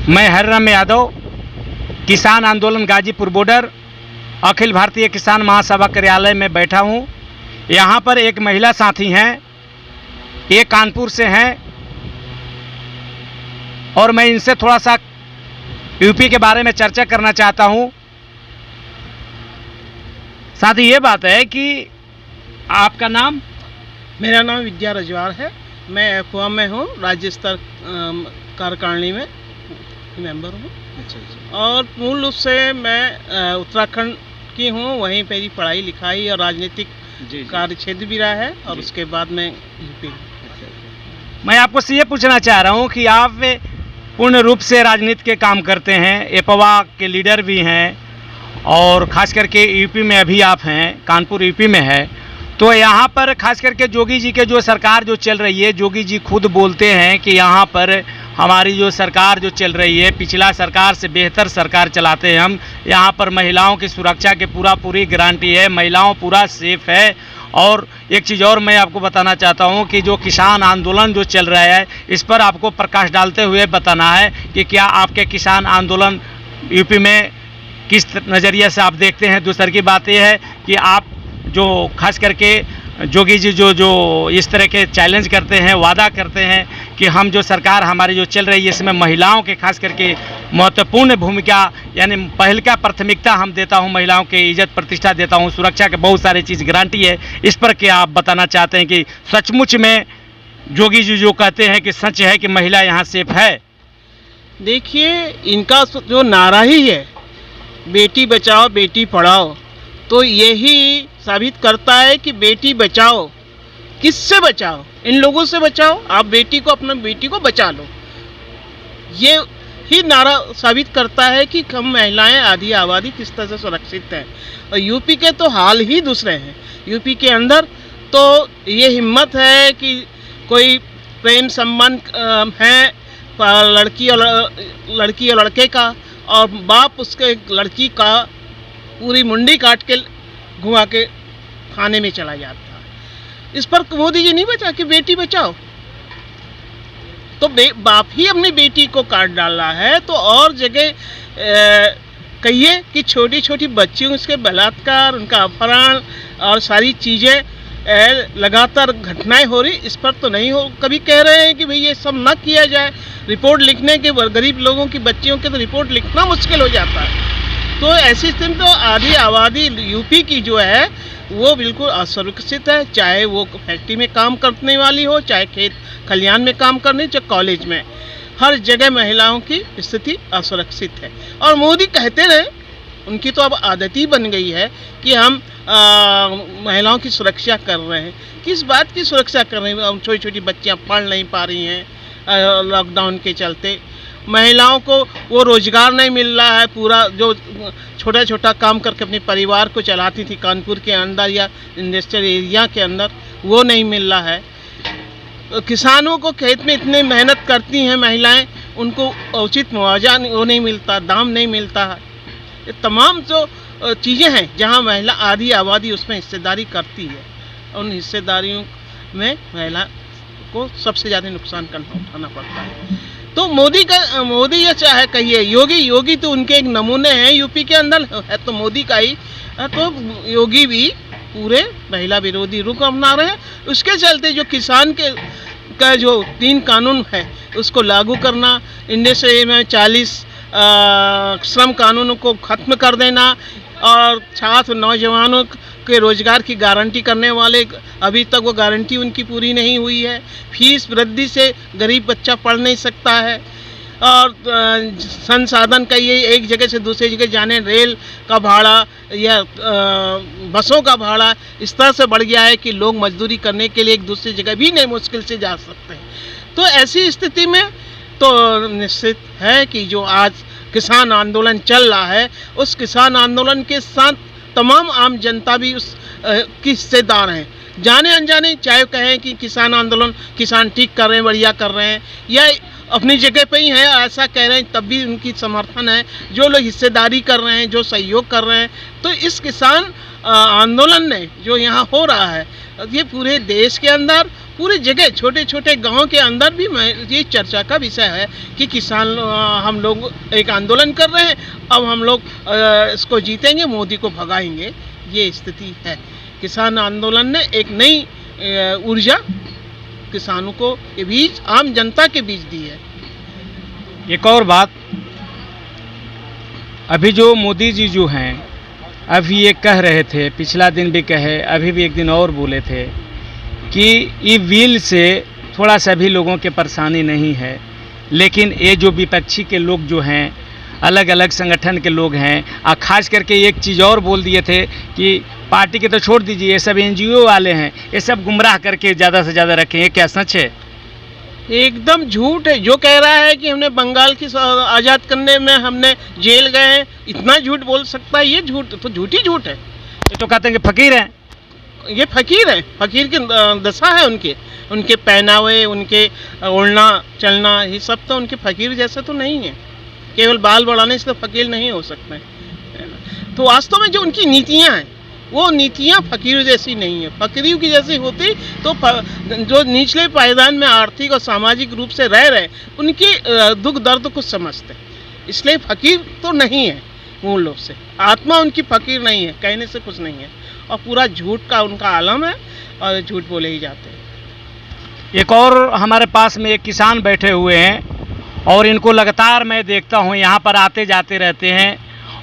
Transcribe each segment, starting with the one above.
मैं हरिराम यादव, किसान आंदोलन गाजीपुर बॉर्डर, अखिल भारतीय किसान महासभा कार्यालय में बैठा हूँ। यहाँ पर एक महिला साथी हैं, ये कानपुर से हैं और मैं इनसे थोड़ा सा यूपी के बारे में चर्चा करना चाहता हूँ। साथ ही ये बात है कि आपका नाम? मेरा नाम विद्या रजवार है। मैं एफओ में हूँ, राज्य स्तर कार्यकारिणी में मेंबर हूँ। और मूल रूप से मैं उत्तराखंड की हूँ, वहीं मेरी पढ़ाई लिखाई और राजनीतिक कार्य क्षेत्र भी रहा है और उसके बाद में यूपी। मैं आपको से ये पूछना चाह रहा हूँ कि आप पूर्ण रूप से राजनीति के काम करते हैं, एपवा के लीडर भी हैं और ख़ास करके यूपी में अभी आप हैं, कानपुर यूपी में है। तो यहाँ पर खास करके जोगी जी के जो सरकार जो चल रही है, जोगी जी खुद बोलते हैं कि यहाँ पर हमारी जो सरकार जो चल रही है, पिछला सरकार से बेहतर सरकार चलाते हैं हम। यहाँ पर महिलाओं की सुरक्षा के पूरी गारंटी है, महिलाओं पूरा सेफ है। और एक चीज़ और मैं आपको बताना चाहता हूँ कि जो किसान आंदोलन जो चल रहा है, इस पर आपको प्रकाश डालते हुए बताना है कि क्या आपके किसान आंदोलन यूपी में किस नज़रिए से आप देखते हैं। दूसरी की बात यह है कि आप जो खास करके जोगी जी जो इस तरह के चैलेंज करते हैं, वादा करते हैं कि हम जो सरकार हमारी जो चल रही है इसमें महिलाओं के खास करके महत्वपूर्ण भूमिका, यानी पहल का प्राथमिकता हम देता हूं, महिलाओं के इज्जत प्रतिष्ठा देता हूं, सुरक्षा के बहुत सारी चीज़ गारंटी है। इस पर क्या आप बताना चाहते हैं कि सचमुच में जोगी जी जो कहते हैं कि सच है कि महिला यहाँ सेफ है? देखिए, इनका जो नारा ही है बेटी बचाओ बेटी पढ़ाओ, तो यही साबित करता है कि बेटी बचाओ किससे बचाओ? इन लोगों से बचाओ। आप बेटी को, अपना बेटी को बचा लो। ये ही नारा साबित करता है कि हम महिलाएं, आधी आबादी किस तरह से सुरक्षित हैं। और यूपी के तो हाल ही दूसरे हैं। यूपी के अंदर तो ये हिम्मत है कि कोई प्रेम संबंध है लड़की और लड़के का, और बाप उसके लड़की का पूरी मुंडी काट के घुमा के खाने में चला जाता है। इस पर मोदी जी नहीं बचा कि बेटी बचाओ। तो बाप ही अपनी बेटी को काट डाला है, तो और जगह कहिए कि छोटी छोटी बच्चियों उसके बलात्कार, उनका अपहरण और सारी चीज़ें लगातार घटनाएं हो रही। इस पर तो नहीं हो, कभी कह रहे हैं कि भाई ये सब ना किया जाए। रिपोर्ट लिखने के, गरीब लोगों की बच्चियों के तो रिपोर्ट लिखना मुश्किल हो जाता है। तो ऐसी स्थिति में तो आधी आबादी यूपी की जो है वो बिल्कुल असुरक्षित है, चाहे वो फैक्ट्री में काम करने वाली हो, चाहे खेत खलिहान में काम करने, चाहे कॉलेज में, हर जगह महिलाओं की स्थिति असुरक्षित है। और मोदी कहते रहे, उनकी तो अब आदत ही बन गई है कि हम महिलाओं की सुरक्षा कर रहे हैं। किस बात की सुरक्षा कर रहे हैं? छोटी छोटी बच्चियाँ पढ़ नहीं पा रही हैं लॉकडाउन के चलते। महिलाओं को वो रोज़गार नहीं मिल रहा है, पूरा जो छोटा छोटा काम करके अपने परिवार को चलाती थी कानपुर के अंदर या इंडस्ट्रियल एरिया के अंदर, वो नहीं मिल रहा है। किसानों को खेत में इतने मेहनत करती हैं महिलाएं, उनको उचित मुआवजा वो नहीं मिलता, दाम नहीं मिलता है। ये तमाम जो चीज़ें हैं जहां महिला आधी आबादी उसमें हिस्सेदारी करती है, उन हिस्सेदारियों में महिला को सबसे ज़्यादा नुकसान उठाना पड़ता है। तो मोदी या चाहे कहिए योगी तो उनके एक नमूने हैं यूपी के अंदर है, तो मोदी का ही तो योगी भी पूरे महिला विरोधी रुख अपना रहे हैं। उसके चलते जो किसान का जो 3 कानून है उसको लागू करना, इंडस्ट्री में 40 श्रम कानूनों को ख़त्म कर देना, और छात्र नौजवानों के रोजगार की गारंटी करने वाले, अभी तक वो गारंटी उनकी पूरी नहीं हुई है। फीस वृद्धि से गरीब बच्चा पढ़ नहीं सकता है। और संसाधन का ये एक जगह से दूसरी जगह जाने, रेल का भाड़ा या बसों का भाड़ा इस तरह से बढ़ गया है कि लोग मजदूरी करने के लिए एक दूसरी जगह भी नहीं मुश्किल से जा सकते हैं। तो ऐसी स्थिति में तो निश्चित है कि जो आज किसान आंदोलन चल रहा है, उस किसान आंदोलन के साथ तमाम आम जनता भी उस की हिस्सेदार हैं, जाने अनजाने। चाहे कहें कि किसान आंदोलन किसान ठीक कर रहे हैं, बढ़िया कर रहे हैं, या अपनी जगह पे ही हैं ऐसा कह रहे हैं, तब भी उनकी समर्थन है। जो लोग हिस्सेदारी कर रहे हैं, जो सहयोग कर रहे हैं, तो इस किसान आंदोलन ने जो यहाँ हो रहा है, ये पूरे देश के अंदर, पूरी जगह छोटे छोटे गांव के अंदर भी ये चर्चा का विषय है कि किसान हम लोग एक आंदोलन कर रहे हैं, अब हम लोग इसको जीतेंगे, मोदी को भगाएंगे। ये स्थिति है। किसान आंदोलन ने एक नई ऊर्जा किसानों को के बीच, आम जनता के बीच दी है। एक और बात, अभी जो मोदी जी जो हैं, अभी ये कह रहे थे, पिछला दिन भी कहे, अभी भी एक दिन और बोले थे कि ई व्हील से थोड़ा सा भी लोगों के परेशानी नहीं है, लेकिन ये जो विपक्षी के लोग जो हैं, अलग अलग संगठन के लोग हैं, और ख़ास करके एक चीज़ और बोल दिए थे कि पार्टी के तो छोड़ दीजिए, ये सब NGO वाले हैं, ये सब गुमराह करके ज़्यादा से ज़्यादा रखें। ये क्या सच है? एकदम झूठ है। जो कह रहा है कि हमने बंगाल की आज़ाद करने में हमने जेल गए हैं, इतना झूठ बोल सकता है? ये झूठ तो झूठी झूठ है। ये तो कहते हैं कि फ़कीर हैं। ये फ़कीर है, फ़कीर की दशा है उनके पहनावे, उनके उड़ना चलना, ये सब तो उनके फ़कीर जैसे तो नहीं है। केवल बाल बढ़ाने से तो फ़कीर नहीं हो सकते हैं। तो वास्तव में जो उनकी नीतियाँ हैं, वो नीतियाँ फ़कीर जैसी नहीं है। फ़कीरों की जैसी होती तो जो निचले पायदान में आर्थिक और सामाजिक रूप से रह रहे, उनके दुख दर्द को समझते। इसलिए फ़कीर तो नहीं है मूल रूप से, आत्मा उनकी फ़कीर नहीं है, कहने से कुछ नहीं है, और पूरा झूठ का उनका आलम है और झूठ बोले ही जाते हैं। एक और हमारे पास में एक किसान बैठे हुए हैं और इनको लगातार मैं देखता हूँ, यहाँ पर आते जाते रहते हैं,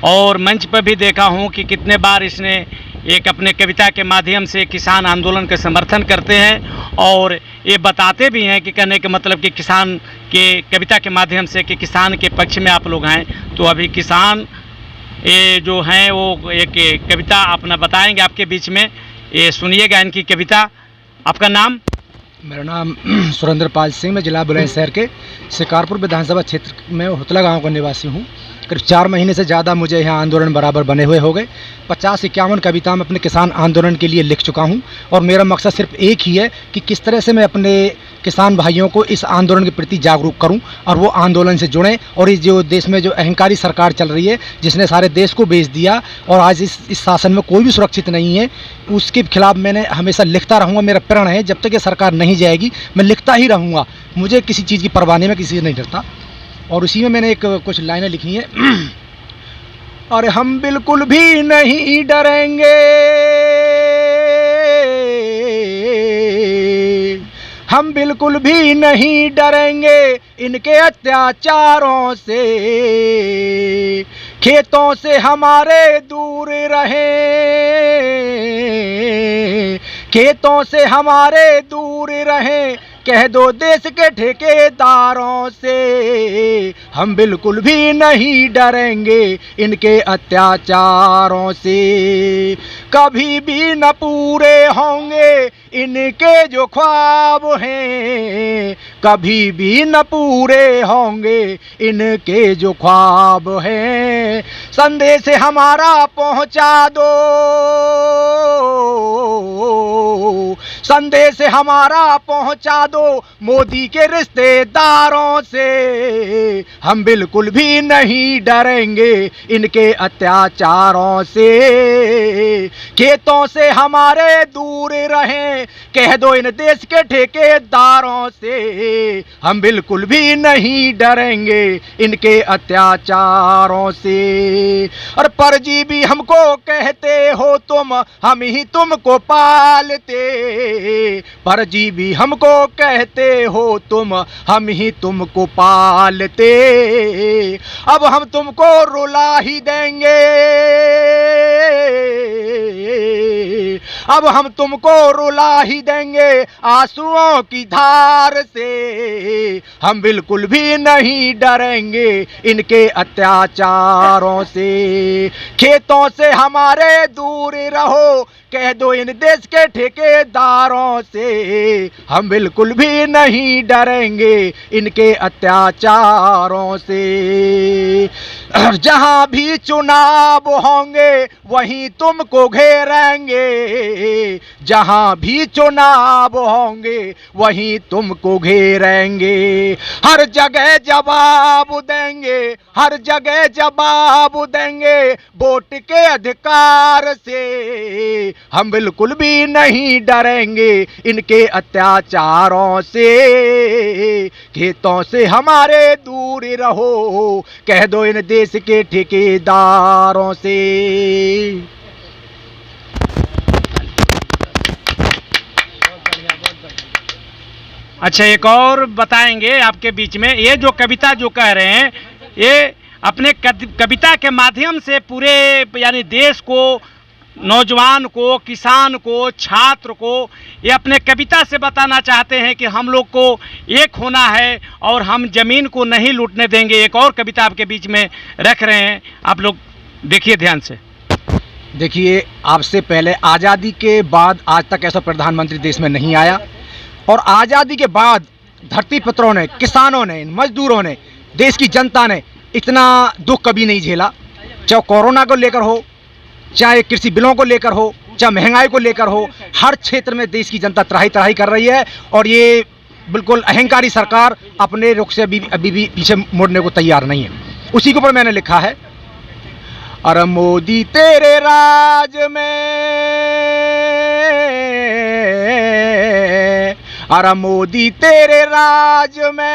और मंच पर भी देखा हूँ कि कितने बार इसने एक अपने कविता के माध्यम से किसान आंदोलन का समर्थन करते हैं, और ये बताते भी हैं कि कहने के मतलब कि किसान के कविता के माध्यम से कि किसान के पक्ष में आप लोग हैं। तो अभी किसान ये जो हैं वो एक कविता अपना बताएंगे आपके बीच में, ये सुनिएगा इनकी कविता। आपका नाम? मेरा नाम सुरेंद्र पाल सिंह, मैं जिला बुलंदशहर के शिकारपुर विधानसभा क्षेत्र में हुतला गांव का निवासी हूं। करीब 4 महीने से ज़्यादा मुझे यहाँ आंदोलन बराबर बने हुए हो गए। 50-51 कविता मैं अपने किसान आंदोलन के लिए लिख चुका हूँ, और मेरा मकसद सिर्फ एक ही है कि किस तरह से मैं अपने किसान भाइयों को इस आंदोलन के प्रति जागरूक करूं और वो आंदोलन से जुड़ें। और इस जो देश में जो अहंकारी सरकार चल रही है, जिसने सारे देश को बेच दिया और आज इस शासन में कोई भी सुरक्षित नहीं है, उसके खिलाफ मैंने हमेशा लिखता रहूँगा। मेरा प्रण है, जब तक ये सरकार नहीं जाएगी मैं लिखता ही रहूँगा। मुझे किसी चीज़ की परवाह नहीं, मैं किसी से नहीं डरता। और उसी में मैंने कुछ लाइनें लिखी हैं। और हम बिल्कुल भी नहीं डरेंगे, हम बिल्कुल भी नहीं डरेंगे इनके अत्याचारों से। खेतों से हमारे दूर रहें, खेतों से हमारे दूर रहें, कह दो देश के ठेकेदारों से। हम बिल्कुल भी नहीं डरेंगे इनके अत्याचारों से। कभी भी न पूरे होंगे इनके जो ख्वाब हैं, कभी भी न पूरे होंगे इनके जो ख्वाब हैं। संदेश हमारा पहुंचा दो, संदेश हमारा पहुंचा दो मोदी के रिश्तेदारों से। हम बिल्कुल भी नहीं डरेंगे इनके अत्याचारों से। खेतों से हमारे दूर रहें, कह दो इन देश के ठेकेदारों से। हम बिल्कुल भी नहीं डरेंगे इनके अत्याचारों से। और परजीवी हमको कहते हो तुम, हम ही तुमको पालते। परजीवी हमको कहते हो तुम, हम ही तुमको पालते। अब हम तुमको रुला ही देंगे, अब हम तुमको रुला ही देंगे आंसुओं की धार से। हम बिल्कुल भी नहीं डरेंगे इनके अत्याचारों से। खेतों से हमारे दूर रहो, कह दो इन देश के ठेकेदारों से। हम बिल्कुल भी नहीं डरेंगे इनके अत्याचारों से। जहां भी चुनाव होंगे वहीं तुमको घेरेंगे, जहां भी चुनाव होंगे वहीं तुमको घेरेंगे। हर जगह जवाब देंगे, हर जगह जवाब देंगे वोट के अधिकार से। हम बिल्कुल भी नहीं डरेंगे इनके अत्याचारों से। खेतों से हमारे दूर रहो, कह दो इन देश के ठेकेदारों से। अच्छा, एक और बताएंगे आपके बीच में, ये जो कविता जो कह रहे हैं, ये अपने कविता के माध्यम से पूरे यानी देश को, नौजवान को, किसान को, छात्र को, ये अपने कविता से बताना चाहते हैं कि हम लोग को एक होना है और हम जमीन को नहीं लूटने देंगे। एक और कविता आपके बीच में रख रहे हैं, आप लोग देखिए ध्यान से। देखिए, आपसे पहले आज़ादी के बाद आज तक ऐसा प्रधानमंत्री देश में नहीं आया, और आज़ादी के बाद धरती पुत्रों ने, किसानों ने, मजदूरों ने, देश की जनता ने इतना दुख कभी नहीं झेला। चाहे कोरोना को लेकर हो, चाहे कृषि बिलों को लेकर हो, चाहे महंगाई को लेकर हो, हर क्षेत्र में देश की जनता त्राही त्राही कर रही है। और ये बिल्कुल अहंकारी सरकार अपने रुख से अभी भी पीछे मुड़ने को तैयार नहीं है। उसी के ऊपर मैंने लिखा है, अरे मोदी तेरे राज में, अरे मोदी तेरे राज में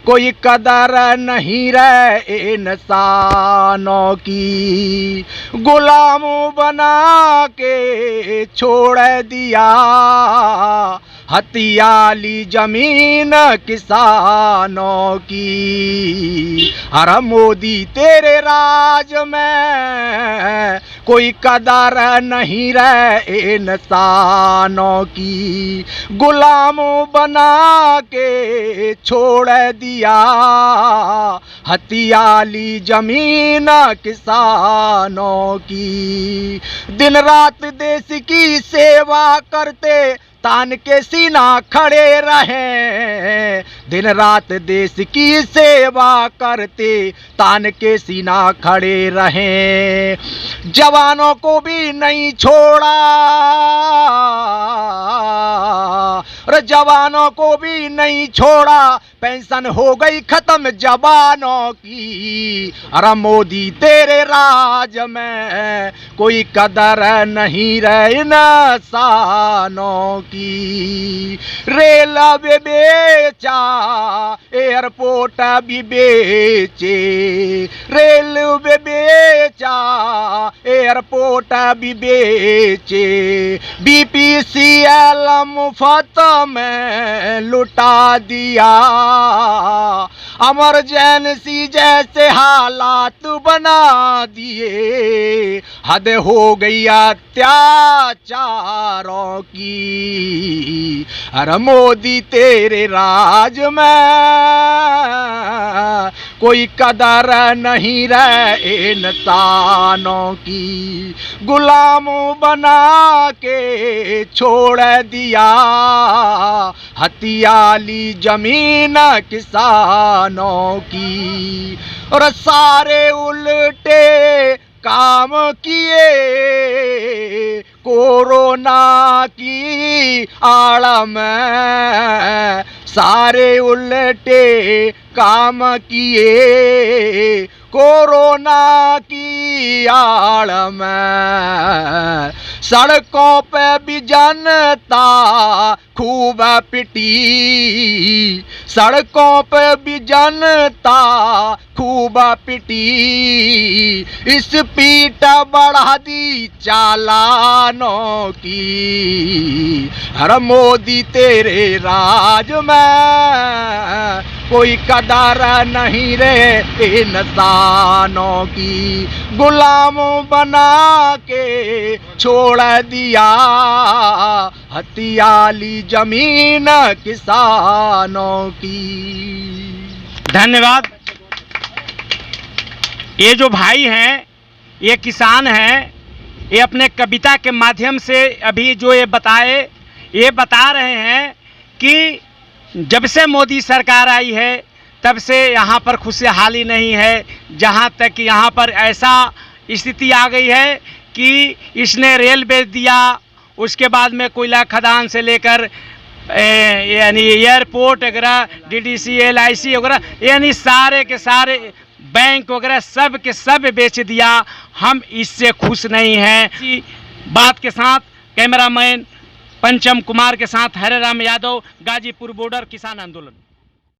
कोई कदर नहीं रहे इंसानों की। गुलामों बना के छोड़ दिया हथियाली जमीन किसानों की। अरे मोदी तेरे राज में कोई कदर नहीं रहे इंसानों की। गुलामों बना के छोड़ दिया हथियाली जमीन किसानों की। दिन रात देश की सेवा करते तान के सीना खड़े रहे। दिन रात देश की सेवा करते तान के सीना खड़े रहे। जवानों को भी नहीं छोड़ा, और जवानों को भी नहीं छोड़ा। पेंशन हो गई खत्म जवानों की। अरे मोदी तेरे राज में कोई कदर नहीं रहे इंसानों की। रेल भी बेचा, एयरपोर्ट भी बेचे। रेल भी बेचा, एयरपोर्ट भी बेचे। BPCL मुफ्त में लुटा दिया। इमरजेंसी जैसे हालात बना दिए। हद हो गई अत्याचारों की। अरे मोदी तेरे राज में कोई कदर नहीं रहे इंसानों की। गुलामों बना के छोड़ दिया हथियाली जमीन किसानों की। और सारे उल्टे काम किए कोरोना की आड़ में। सारे उल्टे काम किए कोरोना की आड़ में। सड़कों पे भी जनता खूब पिटी। सड़कों पे भी जनता खूब पिटी। इस पीट बढ़ा दी चालानों की। हर मोदी तेरे राज में कोई कदर नहीं रे इंसानों की। गुलामों बना के छोड़ दिया हथियाली जमीन किसानों की। धन्यवाद। ये जो भाई हैं, ये किसान हैं, ये अपने कविता के माध्यम से अभी जो ये बता रहे हैं कि जब से मोदी सरकार आई है तब से यहाँ पर खुशहाली नहीं है। जहाँ तक यहाँ पर ऐसा स्थिति आ गई है कि इसने रेल बेच दिया, उसके बाद में कोयला खदान से लेकर यानी एयरपोर्ट वगैरह, DDC, LIC वगैरह, यानी सारे के सारे बैंक वगैरह सब के सब बेच दिया। हम इससे खुश नहीं हैं। इसी बात के साथ कैमरामैन पंचम कुमार के साथ हरे राम यादव, गाजीपुर बॉर्डर किसान आंदोलन।